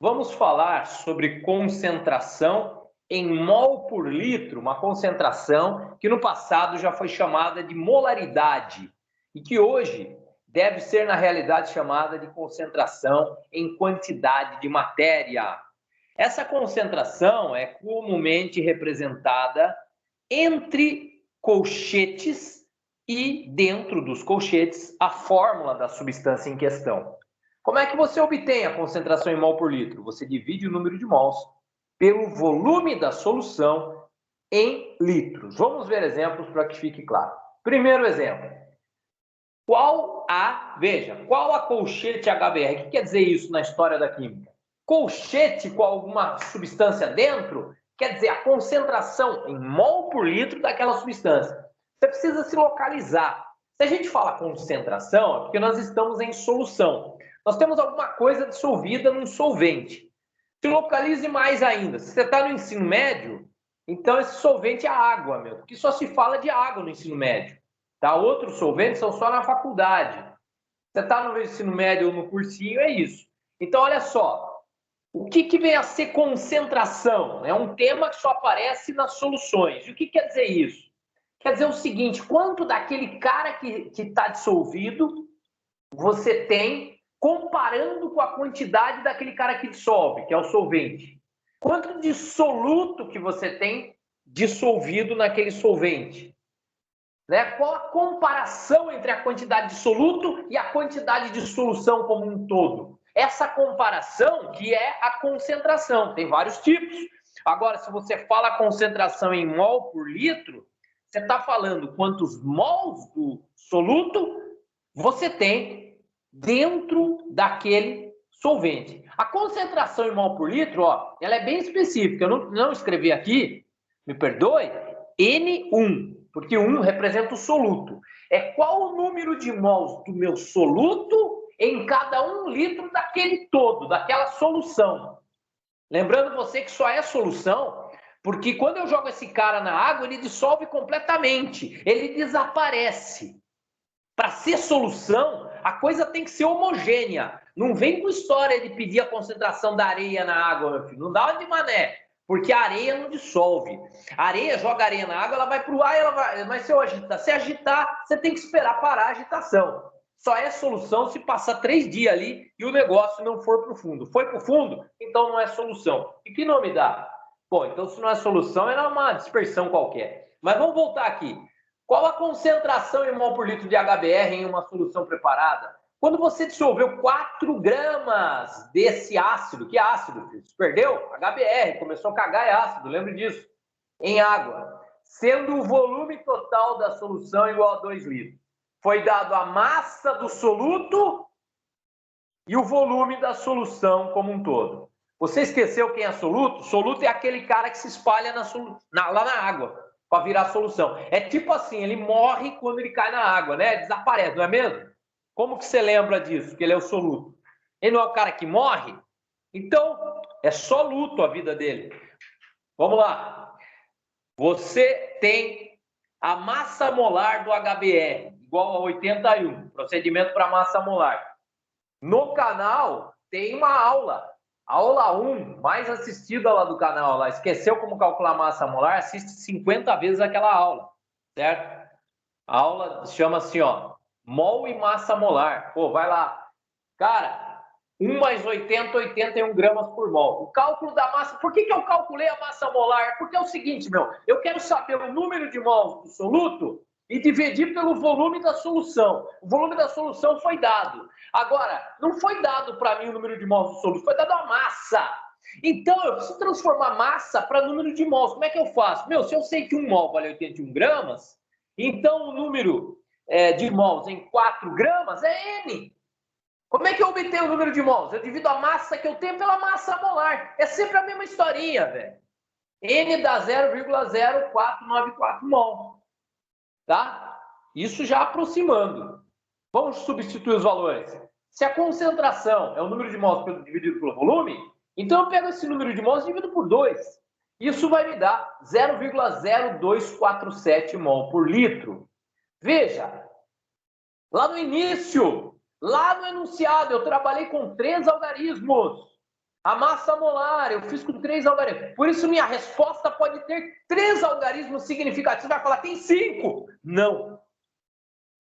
Vamos falar sobre concentração em mol por litro, uma concentração que no passado já foi chamada de molaridade e que hoje deve ser, na realidade, chamada de concentração em quantidade de matéria. Essa concentração é comumente representada entre colchetes e, dentro dos colchetes, a fórmula da substância em questão. Como é que você obtém a concentração em mol por litro? Você divide o número de mols pelo volume da solução em litros. Vamos ver exemplos para que fique claro. Primeiro exemplo. Qual a colchete HBr? O que quer dizer isso na história da química? Colchete com alguma substância dentro quer dizer a concentração em mol por litro daquela substância. Você precisa se localizar. Se a gente fala concentração, é porque nós estamos em solução. Nós temos alguma coisa dissolvida num solvente. Se localize mais ainda. Se você está no ensino médio, então esse solvente é água, meu, porque só se fala de água no ensino médio. Tá? Outros solventes são só na faculdade. Você está no ensino médio ou no cursinho, é isso. Então, olha só, o que vem a ser concentração? É um tema que só aparece nas soluções. E o que quer dizer isso? Quer dizer o seguinte, quanto daquele cara que está dissolvido você tem comparando com a quantidade daquele cara que dissolve, que é o solvente. Quanto de soluto que você tem dissolvido naquele solvente? Né? Qual a comparação entre a quantidade de soluto e a quantidade de solução como um todo? Essa comparação que é a concentração, tem vários tipos. Agora, se você fala concentração em mol por litro, você está falando quantos mols do soluto você tem dentro daquele solvente. A concentração em mol por litro, ó, ela é bem específica. Eu não escrevi aqui, me perdoe, N1, porque 1 representa o soluto. É qual o número de mols do meu soluto em cada 1 litro daquele todo, daquela solução. Lembrando você que só é solução, porque quando eu jogo esse cara na água, ele dissolve completamente, ele desaparece. Para ser solução, a coisa tem que ser homogênea. Não vem com história de pedir a concentração da areia na água, meu filho. Não dá de mané, porque a areia não dissolve. A areia, joga areia na água, ela vai para o ar, ela vai... mas se agitar, você tem que esperar parar a agitação. Só é solução se passar 3 dias ali e o negócio não for para o fundo. Foi para o fundo? Então não é solução. E que nome dá? Bom, então se não é solução, era uma dispersão qualquer. Mas vamos voltar aqui. Qual a concentração em mol por litro de HBr em uma solução preparada? Quando você dissolveu 4 gramas desse ácido, que ácido, filho? Você perdeu? HBr, começou a cagar, é ácido, lembre disso, em água, sendo o volume total da solução igual a 2 litros. Foi dado a massa do soluto e o volume da solução como um todo. Você esqueceu quem é soluto? Soluto é aquele cara que se espalha lá na água para virar solução. É tipo assim, ele morre quando ele cai na água, né? Desaparece, não é mesmo? Como que você lembra disso, que ele é o soluto? Ele não é o cara que morre? Então, é só luto a vida dele. Vamos lá. Você tem a massa molar do HBr, igual a 81, procedimento para massa molar. No canal tem uma aula 1, mais assistida lá do canal. Lá. Esqueceu como calcular massa molar? Assiste 50 vezes aquela aula, certo? A aula chama assim, ó, mol e massa molar. Pô, vai lá. Cara, 1 mais 80, 81 gramas por mol. O cálculo da massa... Por que eu calculei a massa molar? Porque é o seguinte, meu, eu quero saber o número de mols do soluto e dividir pelo volume da solução. O volume da solução foi dado. Agora, não foi dado para mim o número de mols do soluto, foi dado a massa. Então, eu preciso transformar massa para número de mols. Como é que eu faço? Meu, se eu sei que 1 mol vale 81 gramas, então o número de mols em 4 gramas é N. Como é que eu obtenho o número de mols? Eu divido a massa que eu tenho pela massa molar. É sempre a mesma historinha, velho. N dá 0,0494 mol. Tá? Isso já aproximando. Vamos substituir os valores. Se a concentração é o número de mols dividido pelo volume, então eu pego esse número de mols e divido por 2. Isso vai me dar 0,0247 mol por litro. Veja, lá no início, lá no enunciado, eu trabalhei com 3 algarismos. A massa molar, eu fiz com 3 algarismos. Por isso, minha resposta pode ter 3 algarismos significativos. Você vai falar, tem 5. Não.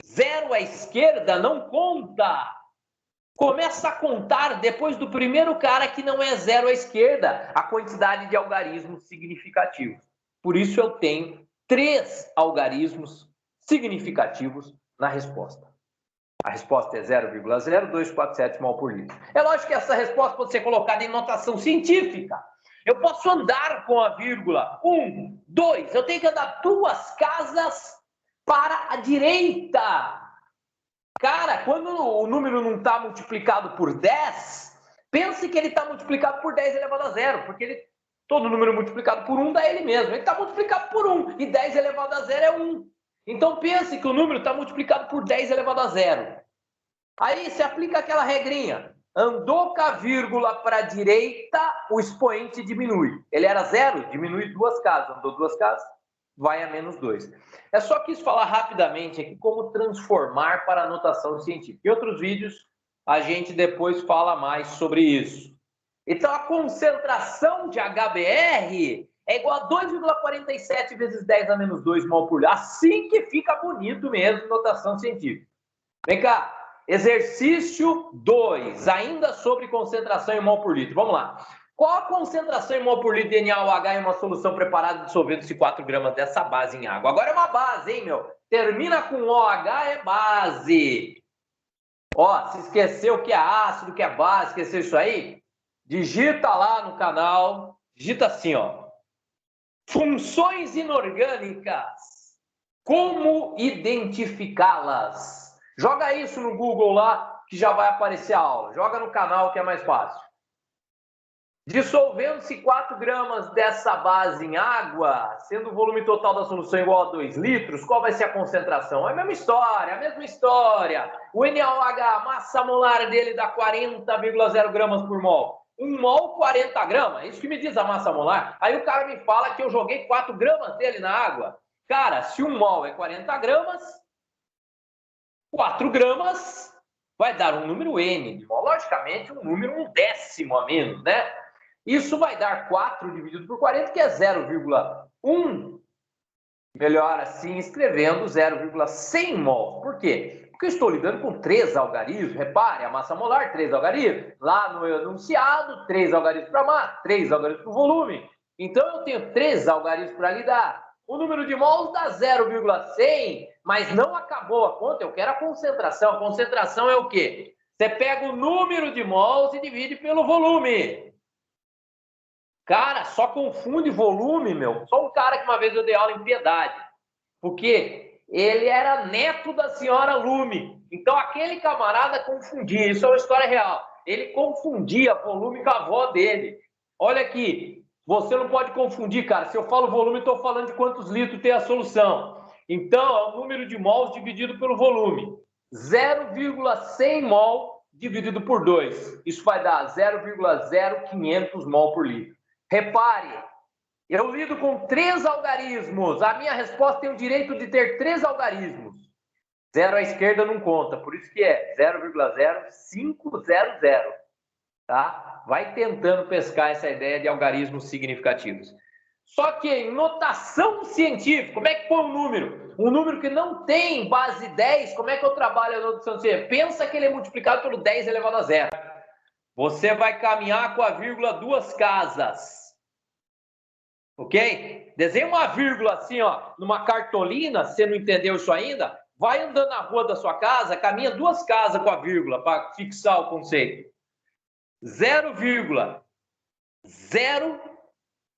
0 à esquerda não conta. Começa a contar depois do primeiro cara que não é 0 à esquerda, a quantidade de algarismos significativos. Por isso, eu tenho 3 algarismos significativos na resposta. A resposta é 0,0247 mol por litro. É lógico que essa resposta pode ser colocada em notação científica. Eu posso andar com a vírgula 1, 2. Eu tenho que andar 2 casas para a direita. Cara, quando o número não está multiplicado por 10, pense que ele está multiplicado por 10 elevado a 0, porque todo número multiplicado por 1 dá ele mesmo. Ele está multiplicado por 1 e 10 elevado a 0 é 1. Então, pense que o número está multiplicado por 10 elevado a 0. Aí, você aplica aquela regrinha. Andou com a vírgula para a direita, o expoente diminui. Ele era 0, diminui 2 casas. Andou 2 casas, vai a menos 2. É só quis falar rapidamente aqui como transformar para a notação científica. Em outros vídeos, a gente depois fala mais sobre isso. Então, a concentração de HBr é igual a 2,47 vezes 10 a menos 2 mol por litro. Assim que fica bonito mesmo, notação científica. Vem cá, exercício 2, ainda sobre concentração em mol por litro. Vamos lá. Qual a concentração em mol por litro de NaOH em uma solução preparada dissolvendo-se 4 gramas dessa base em água? Agora é uma base, hein, meu? Termina com OH, é base. Ó, se esqueceu o que é ácido, o que é base, esqueceu isso aí? Digita lá no canal, digita assim, ó. Funções inorgânicas. Como identificá-las? Joga isso no Google lá, que já vai aparecer a aula. Joga no canal, que é mais fácil. Dissolvendo-se 4 gramas dessa base em água, sendo o volume total da solução igual a 2 litros, qual vai ser a concentração? É a mesma história, O NaOH, a massa molar dele dá 40,0 gramas por mol. 1 mol, 40 gramas. Isso que me diz a massa molar. Aí o cara me fala que eu joguei 4 gramas dele na água. Cara, se 1 mol é 40 gramas, 4 gramas vai dar um número N de mol. Logicamente, um número, um décimo a menos, né? Isso vai dar 4 dividido por 40, que é 0,1. Melhor assim, escrevendo 0,100 mol. Por quê? Porque eu estou lidando com 3 algarismos. Repare, a massa molar, 3 algarismos. Lá no enunciado, 3 algarismos para massa, 3 algarismos para o volume. Então, eu tenho 3 algarismos para lidar. O número de mols dá 0,100, mas não acabou a conta, eu quero a concentração. A concentração é o quê? Você pega o número de mols e divide pelo volume. Cara, só confunde volume, meu. Só um cara que uma vez eu dei aula em Piedade. Porque ele era neto da senhora Lume. Então, aquele camarada confundia. Isso é uma história real. Ele confundia volume com a avó dele. Olha aqui. Você não pode confundir, cara. Se eu falo volume, estou falando de quantos litros tem a solução. Então, é o número de mols dividido pelo volume. 0,100 mol dividido por 2. Isso vai dar 0,0500 mol por litro. Repare, eu lido com 3 algarismos. A minha resposta tem o direito de ter 3 algarismos. 0 à esquerda não conta, por isso que é 0,0500. Tá? Vai tentando pescar essa ideia de algarismos significativos. Só que em notação científica, como é que põe um número? Um número que não tem base 10, como é que eu trabalho a notação científica? Pensa que ele é multiplicado pelo 10 elevado a 0. Você vai caminhar com a vírgula 2 casas. Ok? Desenha uma vírgula assim, ó, numa cartolina, se você não entendeu isso ainda, vai andando na rua da sua casa, caminha 2 casas com a vírgula para fixar o conceito. 0,0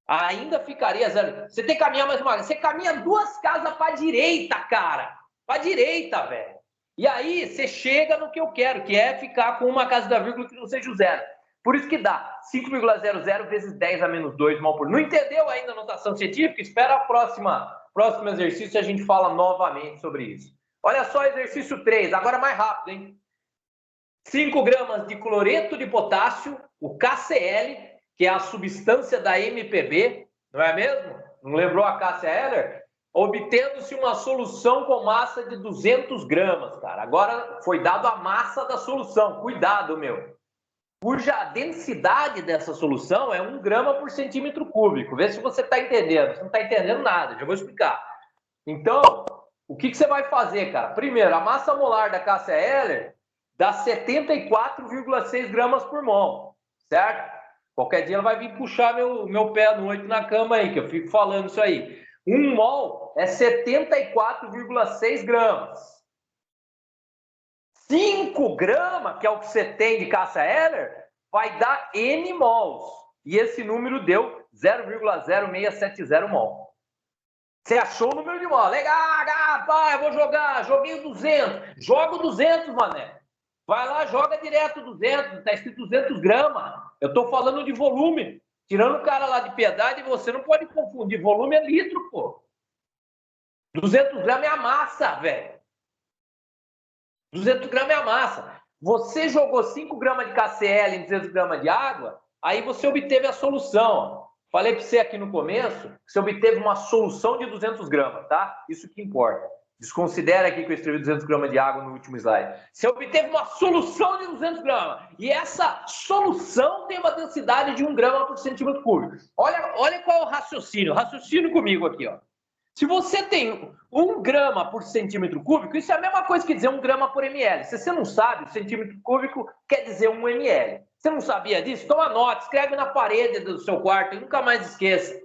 ainda ficaria 0. Você tem que caminhar mais uma vez. Você caminha 2 casas para a direita, cara. Para a direita, velho. E aí você chega no que eu quero, que é ficar com uma casa da vírgula que não seja o 0. Por isso que dá 5,00 vezes 10 a menos 2 mol por. Não entendeu ainda a notação científica? Espera a próximo exercício e a gente fala novamente sobre isso. Olha só, exercício 3, agora mais rápido, hein? 5 gramas de cloreto de potássio, o KCl, que é a substância da MPB, não é mesmo? Não lembrou a Cássia Eller? Obtendo-se uma solução com massa de 200 gramas, cara. Agora foi dado a massa da solução. Cuidado, meu. cuja densidade dessa solução é 1 grama por centímetro cúbico. Vê se você está entendendo. Você não está entendendo nada, já vou explicar. Então, o que você vai fazer, cara? Primeiro, a massa molar da Cássia Eller dá 74,6 gramas por mol, certo? Qualquer dia ela vai vir puxar meu pé à noite na cama aí, que eu fico falando isso aí. 1 mol é 74,6 gramas. 5 gramas, que é o que você tem de Cássia Eller, vai dar N mols. E esse número deu 0,0670 mol. Você achou o número de mol? Legal, pai, eu vou jogar. Joguei o 200. Joga o 200, mané. Vai lá, joga direto 200. Tá escrito 200 gramas. Eu tô falando de volume. Tirando o cara lá de Piedade, você não pode confundir. Volume é litro, pô. 200 gramas é a massa, velho. 200 gramas é a massa. Você jogou 5 gramas de KCl em 200 gramas de água, aí você obteve a solução. Falei para você aqui no começo que você obteve uma solução de 200 gramas, tá? Isso que importa. Desconsidera aqui que eu escrevi 200 gramas de água no último slide. Você obteve uma solução de 200 gramas. E essa solução tem uma densidade de 1 grama por centímetro cúbico. Olha qual é o raciocínio. Raciocínio comigo aqui, ó. Se você tem 1 grama por centímetro cúbico, isso é a mesma coisa que dizer 1 grama por ml. Se você não sabe, centímetro cúbico quer dizer 1 ml. Você não sabia disso? Então anota, escreve na parede do seu quarto e nunca mais esqueça.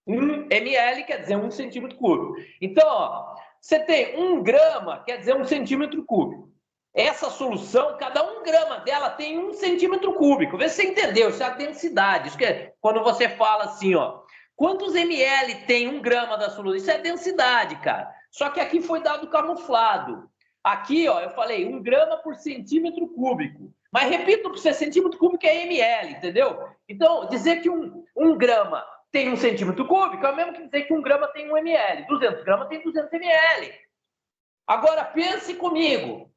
1 ml quer dizer 1 centímetro cúbico. Então, ó, você tem 1 grama, quer dizer 1 centímetro cúbico. Essa solução, cada 1 grama dela tem 1 centímetro cúbico. Vê se você entendeu, isso é a densidade. Isso que é quando você fala assim, ó, quantos ml tem 1 grama da solução? Isso é densidade, cara. Só que aqui foi dado camuflado. Aqui, ó, eu falei 1 grama por centímetro cúbico. Mas repito para você, centímetro cúbico é ml, entendeu? Então, dizer que 1 grama tem 1 centímetro cúbico é o mesmo que dizer que 1 grama tem 1 ml. 200 gramas tem 200 ml. Agora, pense comigo.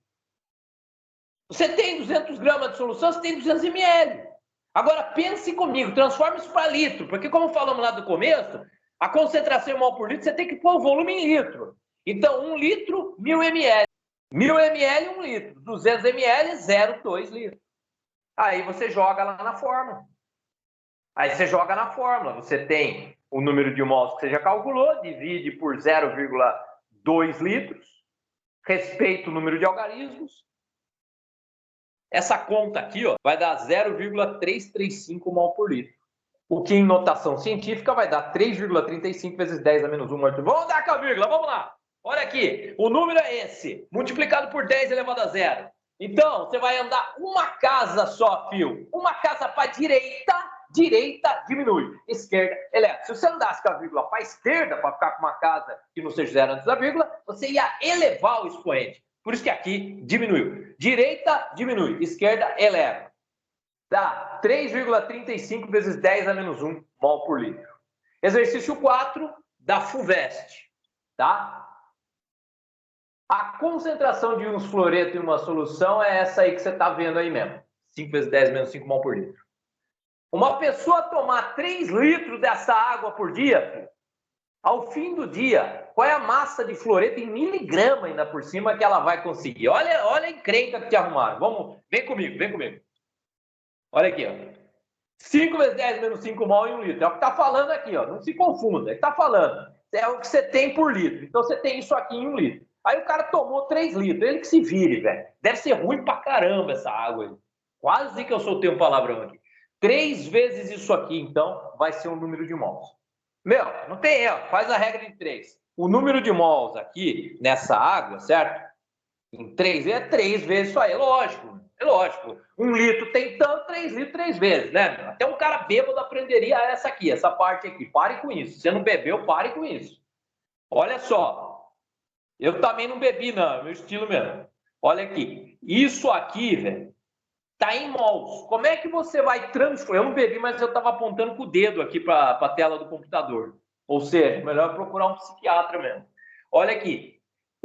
Você tem 200 gramas de solução, você tem 200 ml. Agora, pense comigo, transforme isso para litro, porque como falamos lá do começo, a concentração em mol por litro, você tem que pôr o volume em litro. Então, 1 litro, 1000 ml. 1000 ml, 1 litro. 200 ml, 0,2 litros. Aí você joga lá na fórmula. Aí você joga na fórmula. Você tem o número de mols que você já calculou, divide por 0,2 litros, respeita o número de algarismos. Essa conta aqui, ó, vai dar 0,335 mol por litro. O que em notação científica vai dar 3,35 vezes 10 a menos 1 morto. Vamos dar com a vírgula, vamos lá. Olha aqui, o número é esse, multiplicado por 10 elevado a 0. Então, você vai andar uma casa só, fio. Uma casa para direita diminui. Esquerda eleva. Se você andasse com a vírgula para a esquerda, para ficar com uma casa que não seja 0 antes da vírgula, você ia elevar o expoente. Por isso que aqui diminuiu. Direita diminui, esquerda eleva. Dá 3,35 vezes 10 a menos 1 mol por litro. Exercício 4 da FUVEST. Tá? A concentração de uns fluoreto em uma solução é essa aí que você está vendo aí mesmo. 5 vezes 10 menos 5 mol por litro. Uma pessoa tomar 3 litros dessa água por dia, filho, ao fim do dia, qual é a massa de fluoreto em miligrama ainda por cima que ela vai conseguir? Olha a encrenca que te arrumaram. Vamos, vem comigo, vem comigo. Olha aqui, ó. 5 vezes 10 menos 5 mol em 1 litro. É o que está falando aqui, ó. Não se confunda. Ele está falando. É o que você tem por litro. Então você tem isso aqui em 1 litro. Aí o cara tomou 3 litros. Ele que se vire, velho. Deve ser ruim pra caramba essa água aí. Quase que eu soltei um palavrão aqui. 3 vezes isso aqui, então, vai ser o número de mols. Meu, não tem erro. Faz a regra de 3. O número de mols aqui, nessa água, certo? Em 3 é 3 vezes isso aí. Lógico. É lógico. 1 litro tem tanto, 3 litros 3 vezes, né? Até um cara bêbado aprenderia essa aqui, essa parte aqui. Pare com isso. Se você não bebeu, pare com isso. Olha só. Eu também não bebi, não. Meu estilo mesmo. Olha aqui. Isso aqui, velho, tá em mols. Como é que você vai transformar? Eu não bebi, mas eu tava apontando com o dedo aqui para a tela do computador. Ou seja, melhor procurar um psiquiatra mesmo. Olha aqui.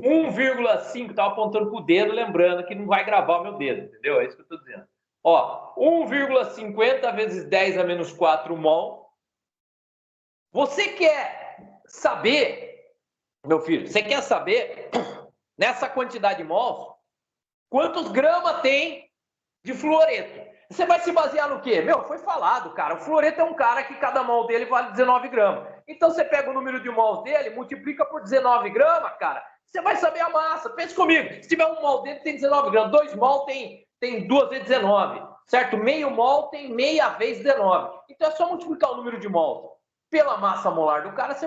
1,5, estava apontando com o dedo, lembrando que não vai gravar o meu dedo, entendeu? É isso que eu estou dizendo. Ó, 1,50 vezes 10 a menos 4 mol. Você quer saber, meu filho, você quer saber, nessa quantidade de mols, quantos gramas tem de fluoreto? Você vai se basear no quê? Meu, foi falado, cara. O fluoreto é um cara que cada mol dele vale 19 gramas. Então você pega o número de mols dele, multiplica por 19 gramas, cara. Você vai saber a massa. Pensa comigo. Se tiver um mol dele, tem 19 gramas. 2 mol tem 2 vezes 19. Certo? Meio mol tem meia vezes 19. Então é só multiplicar o número de mols pela massa molar do cara, você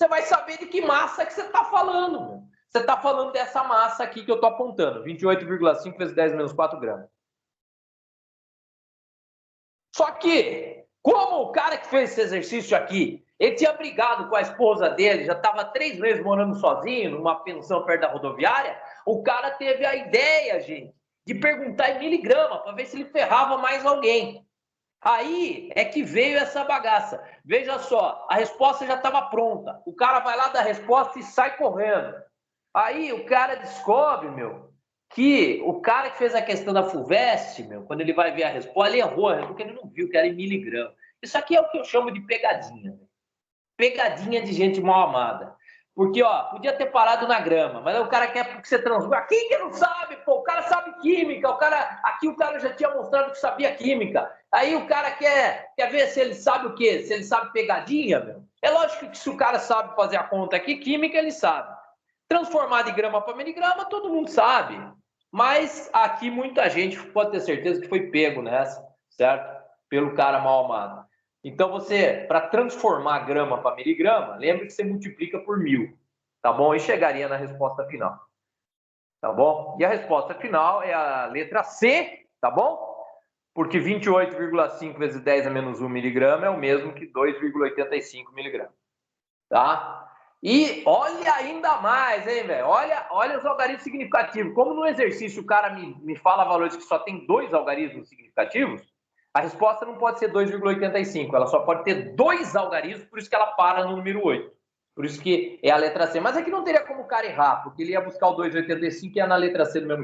vai saber de que massa que você está falando. Meu. Você está falando dessa massa aqui que eu estou apontando. 28,5 vezes 10 menos 4 gramas. Só que, como o cara que fez esse exercício aqui, ele tinha brigado com a esposa dele, já estava 3 meses morando sozinho, numa pensão perto da rodoviária, o cara teve a ideia, gente, de perguntar em miligrama, para ver se ele ferrava mais alguém. Aí é que veio essa bagaça. Veja só, a resposta já estava pronta. O cara vai lá dar a resposta e sai correndo. Aí o cara descobre, meu, que o cara que fez a questão da FUVEST, meu, quando ele vai ver a resposta, ele errou, porque ele não viu que era em miligramas. Isso aqui é o que eu chamo de pegadinha. Pegadinha de gente mal amada. Porque, ó, podia ter parado na grama, mas o cara quer que você transforme. Quem que não sabe, pô? O cara sabe química, aqui o cara já tinha mostrado que sabia química. Aí o cara quer ver se ele sabe o quê? Se ele sabe pegadinha, meu. É lógico que se o cara sabe fazer a conta aqui, química ele sabe. Transformar de grama para miligrama, todo mundo sabe. Mas aqui muita gente pode ter certeza que foi pego nessa, certo? Pelo cara mal amado. Então você, para transformar grama para miligrama, lembre que você multiplica por 1000, tá bom? E chegaria na resposta final, tá bom? E a resposta final é a letra C, tá bom? Porque 28,5 vezes 10 a menos 1 miligrama é o mesmo que 2,85 miligramas, tá? E olha ainda mais, hein, velho? Olha os algarismos significativos. Como no exercício o cara me fala valores que só tem 2 algarismos significativos, a resposta não pode ser 2,85, ela só pode ter 2 algarismos, por isso que ela para no número 8. Por isso que é a letra C. Mas aqui não teria como o cara errar, porque ele ia buscar o 2,85 e ia na letra C do mesmo